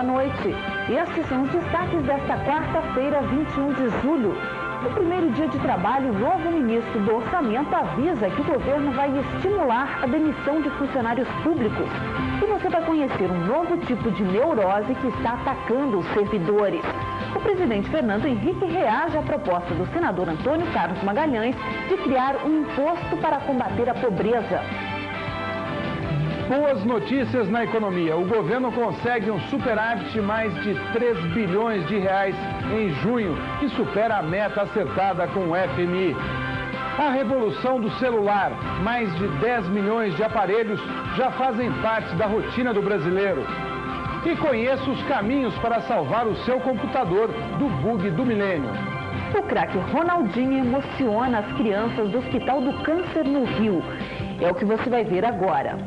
boa noite. Estes são os destaques desta quarta-feira, 21 de julho. No primeiro dia de trabalho, o novo ministro do Orçamento avisa que o governo vai estimular a demissão de funcionários públicos. E você vai conhecer um novo tipo de neurose que está atacando os servidores. O presidente Fernando Henrique reage à proposta do senador Antônio Carlos Magalhães de criar um imposto para combater a pobreza. Boas notícias na economia. O governo consegue um superávit de mais de 3 bilhões de reais em junho, que supera a meta acertada com o FMI. A revolução do celular. Mais de 10 milhões de aparelhos já fazem parte da rotina do brasileiro. E conheça os caminhos para salvar o seu computador do bug do milênio. O craque Ronaldinho emociona as crianças do Hospital do Câncer no Rio. É o que você vai ver agora.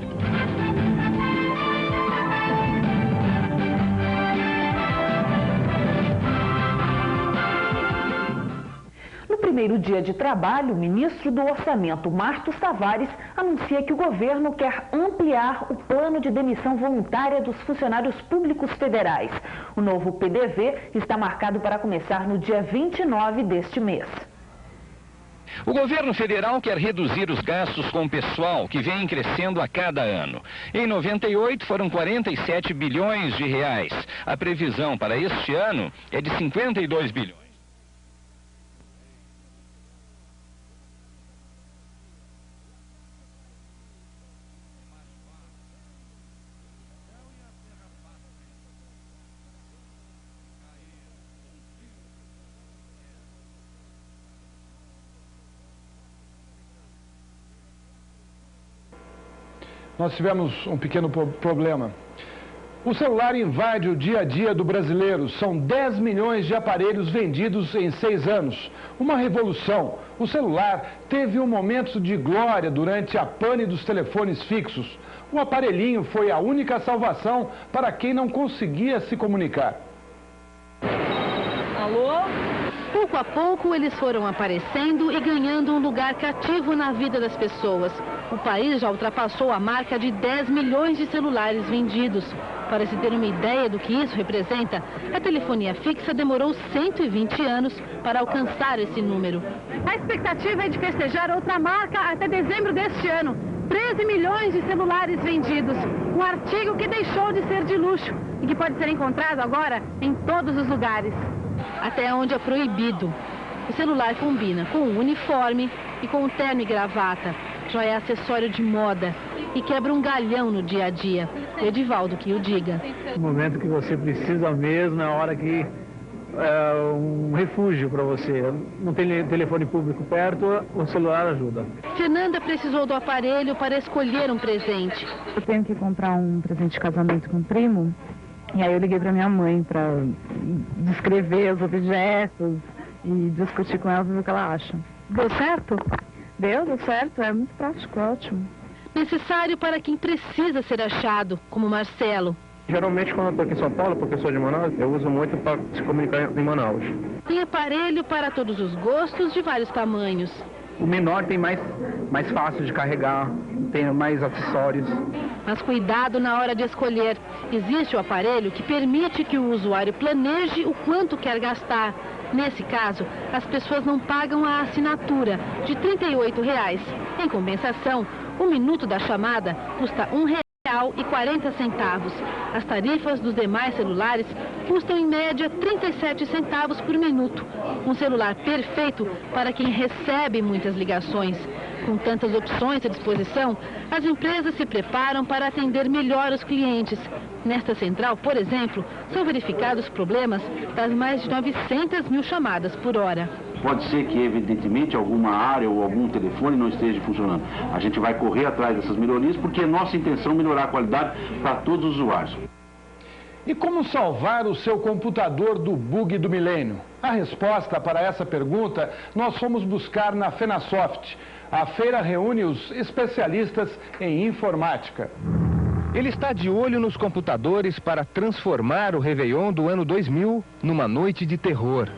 No primeiro dia de trabalho, o ministro do Orçamento, Martos Tavares, anuncia que o governo quer ampliar o plano de demissão voluntária dos funcionários públicos federais. O novo PDV está marcado para começar no dia 29 deste mês. O governo federal quer reduzir os gastos com o pessoal, que vem crescendo a cada ano. Em 98 foram 47 bilhões de reais. A previsão para este ano é de 52 bilhões. Nós tivemos um pequeno problema. O celular invade o dia a dia do brasileiro. São 10 milhões de aparelhos vendidos em 6 anos. Uma revolução. O celular teve um momento de glória durante a pane dos telefones fixos. O aparelhinho foi a única salvação para quem não conseguia se comunicar. Alô? Pouco a pouco, eles foram aparecendo e ganhando um lugar cativo na vida das pessoas. O país já ultrapassou a marca de 10 milhões de celulares vendidos. Para se ter uma ideia do que isso representa, a telefonia fixa demorou 120 anos para alcançar esse número. A expectativa é de festejar outra marca até dezembro deste ano. 13 milhões de celulares vendidos. Um artigo que deixou de ser de luxo e que pode ser encontrado agora em todos os lugares. Até onde é proibido. O celular combina com o uniforme e com o terno e gravata. Já é acessório de moda e quebra um galhão no dia a dia. Edivaldo que o diga. No momento que você precisa mesmo, é a hora que é um refúgio para você. Não tem telefone público perto, o celular ajuda. Fernanda precisou do aparelho para escolher um presente. Eu tenho que comprar um presente de casamento com um primo. E aí eu liguei para minha mãe para descrever os objetos e discutir com ela ver o que ela acha. Deu certo? Deu certo, é muito prático, ótimo. Necessário para quem precisa ser achado, como Marcelo. Geralmente quando eu estou aqui em São Paulo, porque sou de Manaus, eu uso muito para se comunicar em Manaus. Tem aparelho para todos os gostos, de vários tamanhos. O menor tem mais fácil de carregar, tem mais acessórios. Mas cuidado na hora de escolher. Existe o aparelho que permite que o usuário planeje o quanto quer gastar. Nesse caso, as pessoas não pagam a assinatura de R$ 38. Em compensação, o minuto da chamada custa R$ 1,40. As tarifas dos demais celulares custam em média 37 centavos por minuto. Um celular perfeito para quem recebe muitas ligações. Com tantas opções à disposição, as empresas se preparam para atender melhor os clientes. Nesta central, por exemplo, são verificados problemas das mais de 900 mil chamadas por hora. Pode ser que, evidentemente, alguma área ou algum telefone não esteja funcionando. A gente vai correr atrás dessas melhorias porque é nossa intenção melhorar a qualidade para todos os usuários. E como salvar o seu computador do bug do milênio? A resposta para essa pergunta nós fomos buscar na Fenasoft. A feira reúne os especialistas em informática. Ele está de olho nos computadores para transformar o Réveillon do ano 2000 numa noite de terror.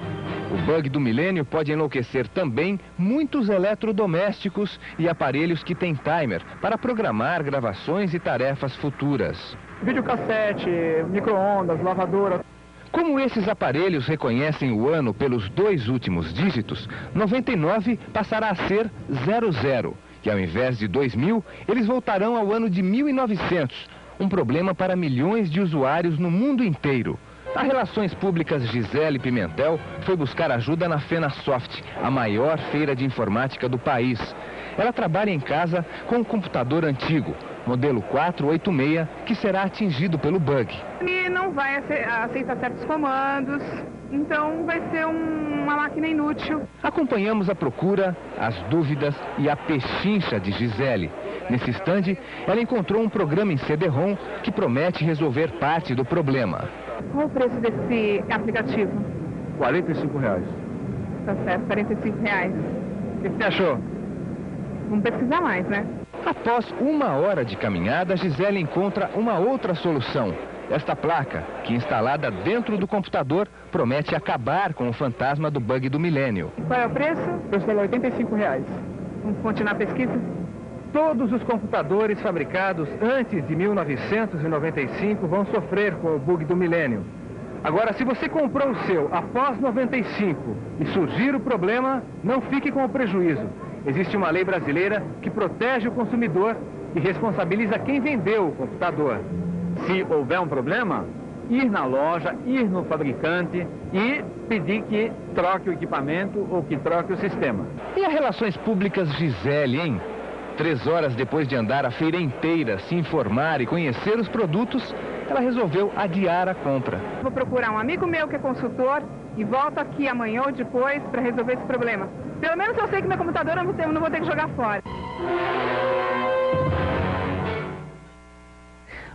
O bug do milênio pode enlouquecer também muitos eletrodomésticos e aparelhos que têm timer para programar gravações e tarefas futuras. Videocassete, micro-ondas, lavadora. Como esses aparelhos reconhecem o ano pelos 2 últimos dígitos, 99 passará a ser 00. E ao invés de 2000, eles voltarão ao ano de 1900. Um problema para milhões de usuários no mundo inteiro. A Relações Públicas Gisele Pimentel foi buscar ajuda na FenaSoft, a maior feira de informática do país. Ela trabalha em casa com um computador antigo, modelo 486, que será atingido pelo bug. E não vai aceitar certos comandos, então vai ser uma máquina inútil. Acompanhamos a procura, as dúvidas e a pechincha de Gisele. Nesse instante, ela encontrou um programa em CD-ROM que promete resolver parte do problema. Qual o preço desse aplicativo? R$45. Tá certo, R$45. O que você achou? Vamos pesquisar mais, né? Após 1 hora de caminhada, Gisele encontra uma outra solução. Esta placa, que instalada dentro do computador, promete acabar com o fantasma do bug do milênio. Qual é o preço? O preço é R$85. Vamos continuar a pesquisa? Todos os computadores fabricados antes de 1995 vão sofrer com o bug do milênio. Agora, se você comprou o seu após 95 e surgir o problema, não fique com o prejuízo. Existe uma lei brasileira que protege o consumidor e responsabiliza quem vendeu o computador. Se houver um problema, ir na loja, ir no fabricante e pedir que troque o equipamento ou que troque o sistema. E a Relações Públicas Gisele, hein? 3 horas depois de andar a feira inteira, se informar e conhecer os produtos, ela resolveu adiar a compra. Vou procurar um amigo meu que é consultor e volto aqui amanhã ou depois para resolver esse problema. Pelo menos eu sei que meu computador eu não vou ter que jogar fora.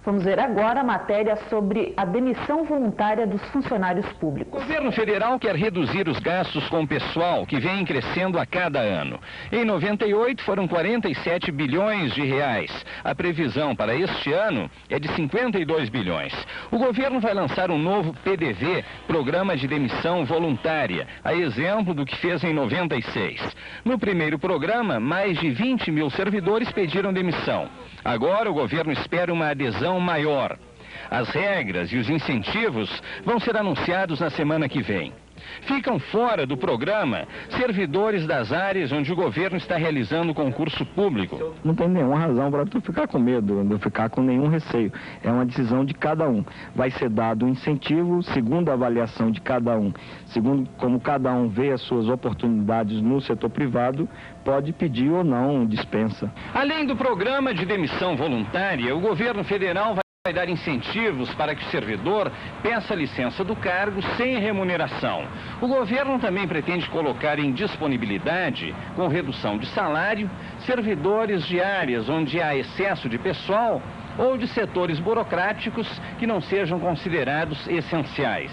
Vamos ver agora a matéria sobre a demissão voluntária dos funcionários públicos. O governo federal quer reduzir os gastos com o pessoal, que vem crescendo a cada ano. Em 98 foram 47 bilhões de reais. A previsão para este ano é de 52 bilhões. O governo vai lançar um novo PDV, Programa de Demissão Voluntária, a exemplo do que fez em 96. No primeiro programa, mais de 20 mil servidores pediram demissão. Agora o governo espera uma adesão maior. As regras e os incentivos vão ser anunciados na semana que vem. Ficam fora do programa servidores das áreas onde o governo está realizando concurso público. Não tem nenhuma razão para tu ficar com medo, não ficar com nenhum receio. É uma decisão de cada um. Vai ser dado um incentivo segundo a avaliação de cada um. Segundo como cada um vê as suas oportunidades no setor privado, pode pedir ou não dispensa. Além do programa de demissão voluntária, o governo federal vai dar incentivos para que o servidor peça licença do cargo sem remuneração. O governo também pretende colocar em disponibilidade, com redução de salário, servidores de áreas onde há excesso de pessoal ou de setores burocráticos que não sejam considerados essenciais.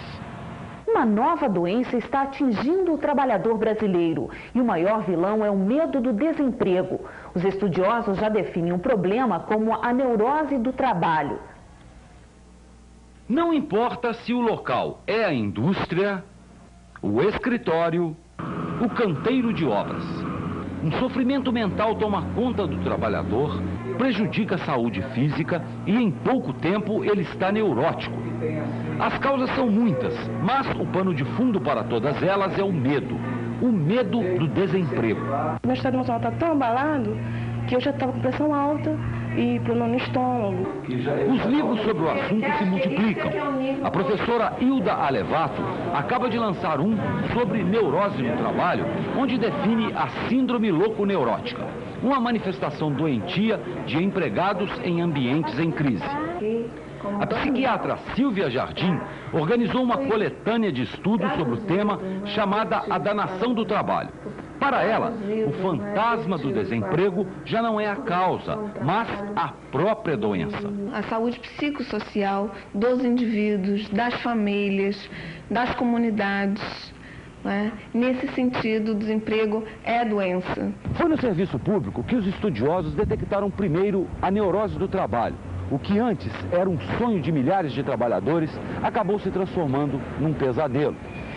Uma nova doença está atingindo o trabalhador brasileiro e o maior vilão é o medo do desemprego. Os estudiosos já definem o problema como a neurose do trabalho. Não importa se o local é a indústria, o escritório, o canteiro de obras. Um sofrimento mental toma conta do trabalhador, prejudica a saúde física e em pouco tempo ele está neurótico. As causas são muitas, mas o pano de fundo para todas elas é o medo do desemprego. Meu estado emocional está tão abalado que eu já estava com pressão alta e problema no estômago. Os livros sobre o assunto se multiplicam. A professora Hilda Alevato acaba de lançar um sobre neurose no trabalho, onde define a síndrome louco-neurótica, uma manifestação doentia de empregados em ambientes em crise. A psiquiatra Silvia Jardim organizou uma coletânea de estudos sobre o tema chamada A Danação do Trabalho. Para ela, o fantasma do desemprego já não é a causa, mas a própria doença. A saúde psicossocial dos indivíduos, das famílias, das comunidades. Né? Nesse sentido, o desemprego é doença. Foi no serviço público que os estudiosos detectaram primeiro a neurose do trabalho. O que antes era um sonho de milhares de trabalhadores acabou se transformando num pesadelo.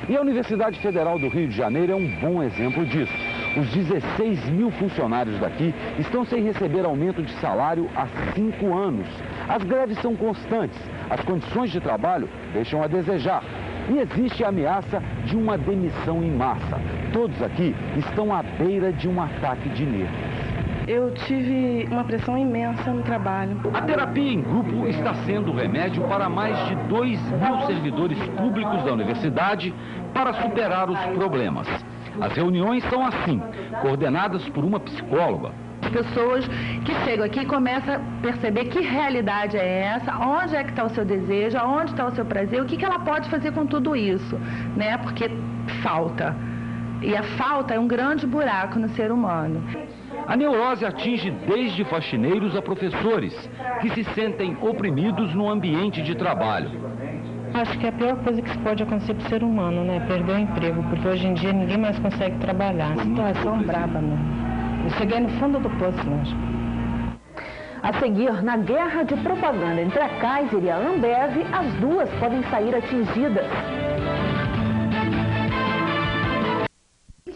E a Universidade Federal do Rio de Janeiro é um bom exemplo disso. Os 16 mil funcionários daqui estão sem receber aumento de salário há 5 anos. As greves são constantes, as condições de trabalho deixam a desejar. E existe a ameaça de uma demissão em massa. Todos aqui estão à beira de um ataque de nervos. Eu tive uma pressão imensa no trabalho. A terapia em grupo está sendo remédio para mais de 2 mil servidores públicos da universidade para superar os problemas. As reuniões são assim, coordenadas por uma psicóloga. Pessoas que chegam aqui e começam a perceber que realidade é essa, onde é que está o seu desejo, onde está o seu prazer, o que ela pode fazer com tudo isso, né? Porque falta. E a falta é um grande buraco no ser humano. A neurose atinge desde faxineiros a professores, que se sentem oprimidos no ambiente de trabalho. Acho que é a pior coisa que se pode acontecer para o ser humano, né? Perder o emprego, porque hoje em dia ninguém mais consegue trabalhar. Situação braba, né? Eu cheguei no fundo do poço mesmo. A seguir, na guerra de propaganda entre a Kaiser e a Ambev, as duas podem sair atingidas.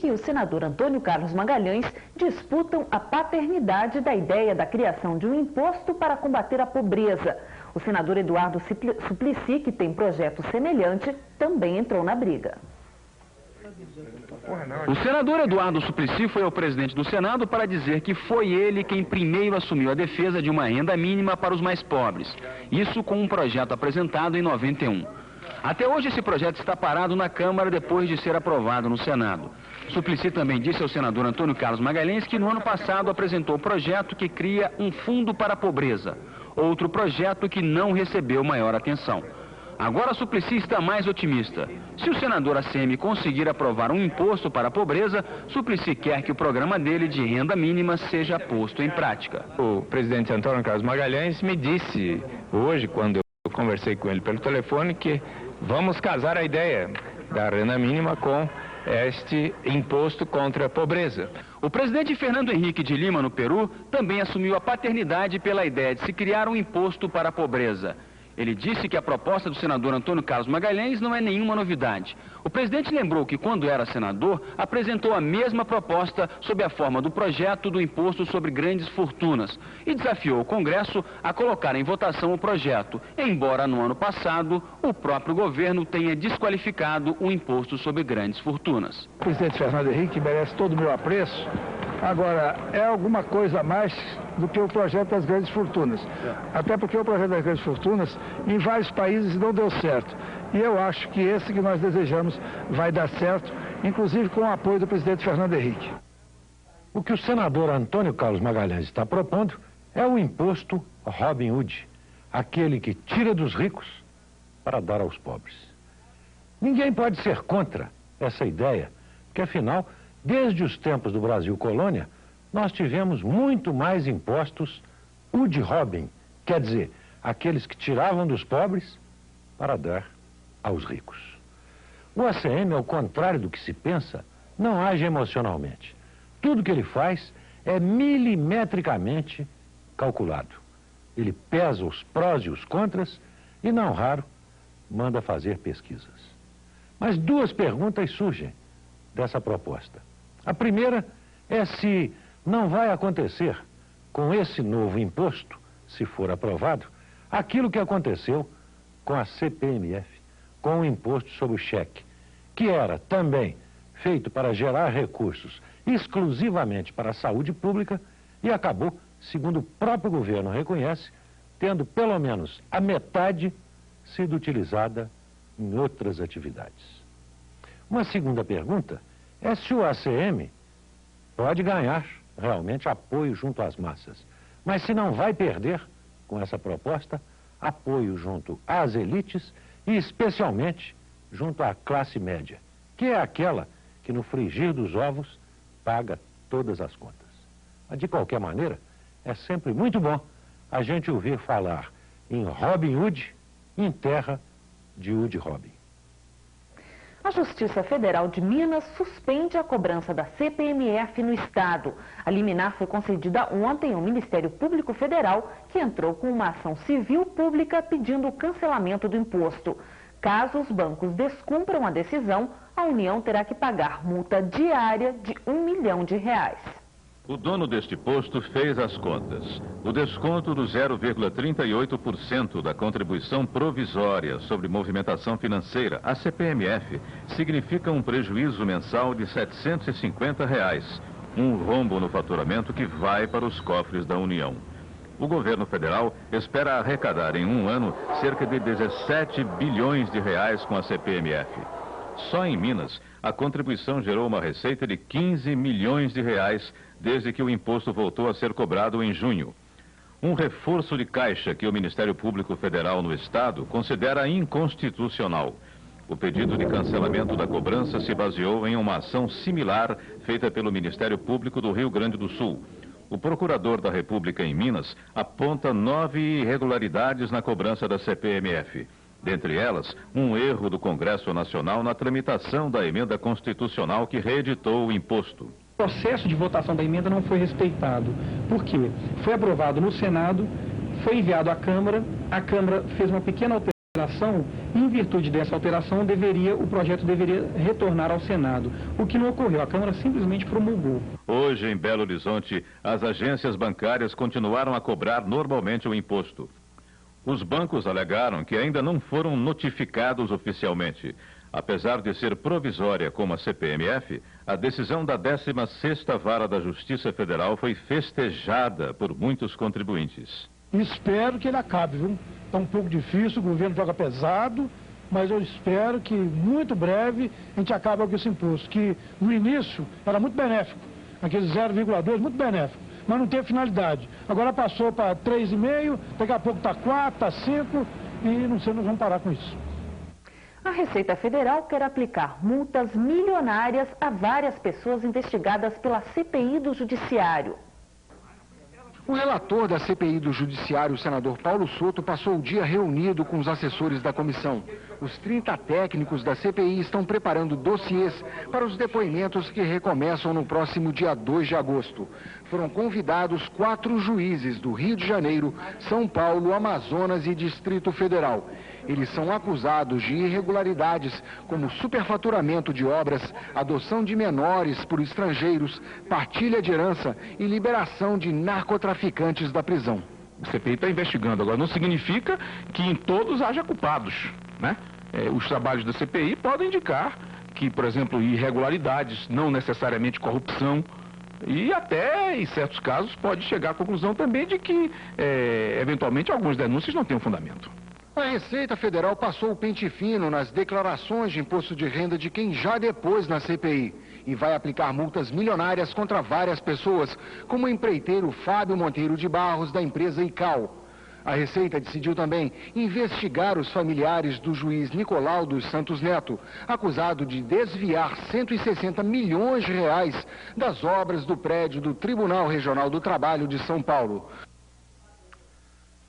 E o senador Antônio Carlos Magalhães disputam a paternidade da ideia da criação de um imposto para combater a pobreza. O senador Eduardo Suplicy, que tem projeto semelhante, também entrou na briga. O senador Eduardo Suplicy foi ao presidente do Senado para dizer que foi ele quem primeiro assumiu a defesa de uma renda mínima para os mais pobres. Isso com um projeto apresentado em 91. Até hoje esse projeto está parado na Câmara depois de ser aprovado no Senado. Suplicy também disse ao senador Antônio Carlos Magalhães que no ano passado apresentou o projeto que cria um fundo para a pobreza. Outro projeto que não recebeu maior atenção. Agora Suplicy está mais otimista. Se o senador ACM conseguir aprovar um imposto para a pobreza, Suplicy quer que o programa dele de renda mínima seja posto em prática. O presidente Antônio Carlos Magalhães me disse hoje, quando eu conversei com ele pelo telefone, que vamos casar a ideia da renda mínima com este imposto contra a pobreza. O presidente Fernando Henrique de Lima, no Peru, também assumiu a paternidade pela ideia de se criar um imposto para a pobreza. Ele disse que a proposta do senador Antônio Carlos Magalhães não é nenhuma novidade. O presidente lembrou que, quando era senador, apresentou a mesma proposta sob a forma do projeto do imposto sobre grandes fortunas e desafiou o Congresso a colocar em votação o projeto, embora no ano passado o próprio governo tenha desqualificado o imposto sobre grandes fortunas. O presidente Fernando Henrique merece todo o meu apreço. Agora, é alguma coisa a mais do que o projeto das grandes fortunas. Até porque o projeto das grandes fortunas, em vários países, não deu certo. E eu acho que esse que nós desejamos vai dar certo, inclusive com o apoio do presidente Fernando Henrique. O que o senador Antônio Carlos Magalhães está propondo é o imposto Robin Hood, aquele que tira dos ricos para dar aos pobres. Ninguém pode ser contra essa ideia, porque afinal, desde os tempos do Brasil colônia, nós tivemos muito mais impostos Hood Robin, quer dizer, aqueles que tiravam dos pobres para dar aos ricos. O ACM, ao contrário do que se pensa, não age emocionalmente. Tudo que ele faz é milimetricamente calculado. Ele pesa os prós e os contras e, não raro, manda fazer pesquisas. Mas duas perguntas surgem dessa proposta. A primeira é se não vai acontecer com esse novo imposto, se for aprovado, aquilo que aconteceu com a CPMF, com o imposto sobre o cheque, que era também feito para gerar recursos exclusivamente para a saúde pública e acabou, segundo o próprio governo reconhece, tendo pelo menos a metade sido utilizada em outras atividades. Uma segunda pergunta é se o ACM pode ganhar realmente apoio junto às massas, mas se não vai perder, com essa proposta, apoio junto às elites e especialmente junto à classe média, que é aquela que no frigir dos ovos paga todas as contas. Mas de qualquer maneira, é sempre muito bom a gente ouvir falar em Robin Hood em terra de Hood Robin. A Justiça Federal de Minas suspende a cobrança da CPMF no Estado. A liminar foi concedida ontem ao Ministério Público Federal, que entrou com uma ação civil pública pedindo o cancelamento do imposto. Caso os bancos descumpram a decisão, a União terá que pagar multa diária de R$ 1 milhão. O dono deste posto fez as contas. O desconto do 0,38% da contribuição provisória sobre movimentação financeira, a CPMF, significa um prejuízo mensal de R$ 750, um rombo no faturamento que vai para os cofres da União. O governo federal espera arrecadar em um ano cerca de 17 bilhões de reais com a CPMF. Só em Minas, a contribuição gerou uma receita de 15 milhões de reais desde que o imposto voltou a ser cobrado em junho. Um reforço de caixa que o Ministério Público Federal no Estado considera inconstitucional. O pedido de cancelamento da cobrança se baseou em uma ação similar feita pelo Ministério Público do Rio Grande do Sul. O procurador da República em Minas aponta 9 irregularidades na cobrança da CPMF. Dentre elas, um erro do Congresso Nacional na tramitação da emenda constitucional que reeditou o imposto. O processo de votação da emenda não foi respeitado. Por quê? Foi aprovado no Senado, foi enviado à Câmara, a Câmara fez uma pequena alteração, e em virtude dessa alteração o projeto deveria retornar ao Senado, o que não ocorreu, a Câmara simplesmente promulgou. Hoje, em Belo Horizonte, as agências bancárias continuaram a cobrar normalmente o imposto. Os bancos alegaram que ainda não foram notificados oficialmente. Apesar de ser provisória como a CPMF, a decisão da 16ª Vara da Justiça Federal foi festejada por muitos contribuintes. Espero que ele acabe, viu? Está um pouco difícil, o governo joga pesado, mas eu espero que muito breve a gente acabe com esse imposto, que no início era muito benéfico, aquele 0,2 muito benéfico. Mas não teve finalidade. Agora passou para 3,5, daqui a pouco está 4, está 5 e não sei, nós vamos parar com isso. A Receita Federal quer aplicar multas milionárias a várias pessoas investigadas pela CPI do Judiciário. O relator da CPI do Judiciário, o senador Paulo Soto, passou o dia reunido com os assessores da comissão. Os 30 técnicos da CPI estão preparando dossiês para os depoimentos que recomeçam no próximo dia 2 de agosto. Foram convidados 4 juízes do Rio de Janeiro, São Paulo, Amazonas e Distrito Federal. Eles são acusados de irregularidades, como superfaturamento de obras, adoção de menores por estrangeiros, partilha de herança e liberação de narcotraficantes da prisão. A CPI está investigando. Agora, não significa que em todos haja culpados, né? Os trabalhos da CPI podem indicar que, por exemplo, irregularidades, não necessariamente corrupção, e até, em certos casos, pode chegar à conclusão também de que, eventualmente, algumas denúncias não têm fundamento. A Receita Federal passou o pente fino nas declarações de imposto de renda de quem já depôs na CPI e vai aplicar multas milionárias contra várias pessoas, como o empreiteiro Fábio Monteiro de Barros, da empresa ICAO. A Receita decidiu também investigar os familiares do juiz Nicolau dos Santos Neto, acusado de desviar 160 milhões de reais das obras do prédio do Tribunal Regional do Trabalho de São Paulo.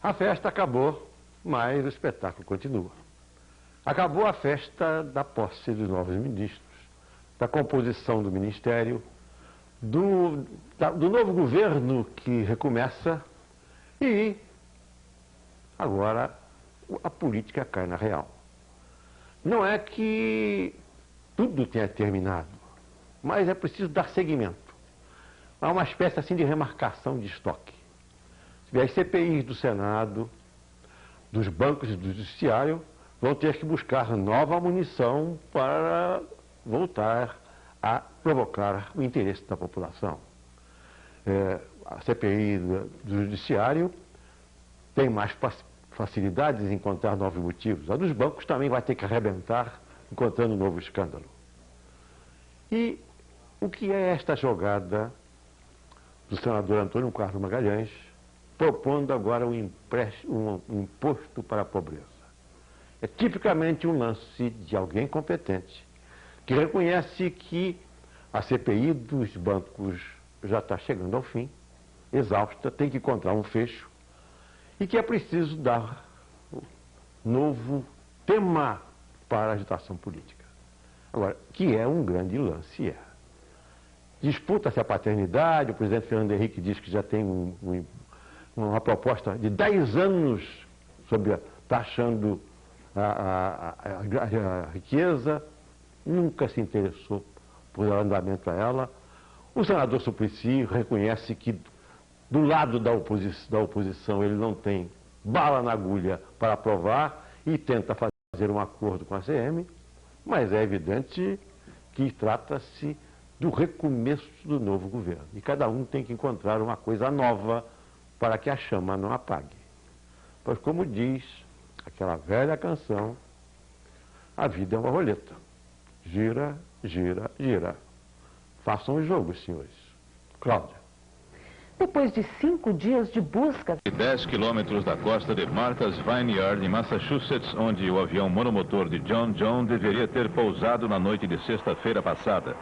A festa acabou, mas o espetáculo continua. Acabou a festa da posse dos novos ministros, da composição do ministério, do novo governo que recomeça e agora a política cai na real. Não é que tudo tenha terminado, mas é preciso dar seguimento. Há uma espécie assim de remarcação de estoque. As CPIs do Senado, dos bancos e do judiciário vão ter que buscar nova munição para voltar a provocar o interesse da população. A CPI do judiciário tem mais facilidades em encontrar novos motivos. A dos bancos também vai ter que arrebentar encontrando um novo escândalo. E o que é esta jogada do senador Antônio Carlos Magalhães propondo agora um imposto para a pobreza? É tipicamente um lance de alguém competente que reconhece que a CPI dos bancos já está chegando ao fim, exausta, tem que encontrar um fecho e que é preciso dar novo tema para a agitação política. Agora, que é um grande lance, disputa-se a paternidade, o presidente Fernando Henrique diz que já tem uma proposta de 10 anos sobre taxando a riqueza, nunca se interessou por dar andamento a ela. O senador Suplicy reconhece que do lado da oposição ele não tem bala na agulha para aprovar e tenta fazer um acordo com a CM, mas é evidente que trata-se do recomeço do novo governo. E cada um tem que encontrar uma coisa nova para que a chama não apague. Pois como diz aquela velha canção, a vida é uma roleta. Gira, gira, gira. Façam o jogo, senhores. Cláudia. Depois de 5 dias de busca... 10 quilômetros da costa de Martha's Vineyard, em Massachusetts, onde o avião monomotor de John deveria ter pousado na noite de sexta-feira passada.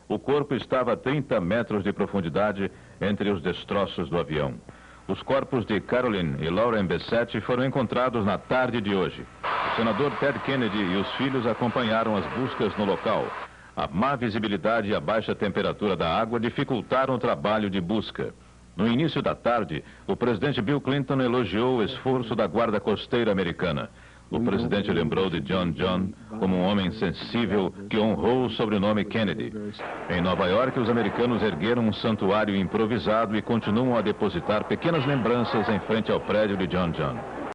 O corpo estava a 30 metros de profundidade entre os destroços do avião. Os corpos de Carolyn e Lauren Bessette foram encontrados na tarde de hoje. O senador Ted Kennedy e os filhos acompanharam as buscas no local. A má visibilidade e a baixa temperatura da água dificultaram o trabalho de busca. No início da tarde, o presidente Bill Clinton elogiou o esforço da Guarda Costeira americana. O presidente lembrou de John como um homem sensível que honrou o sobrenome Kennedy. Em Nova York, os americanos ergueram um santuário improvisado e continuam a depositar pequenas lembranças em frente ao prédio de John.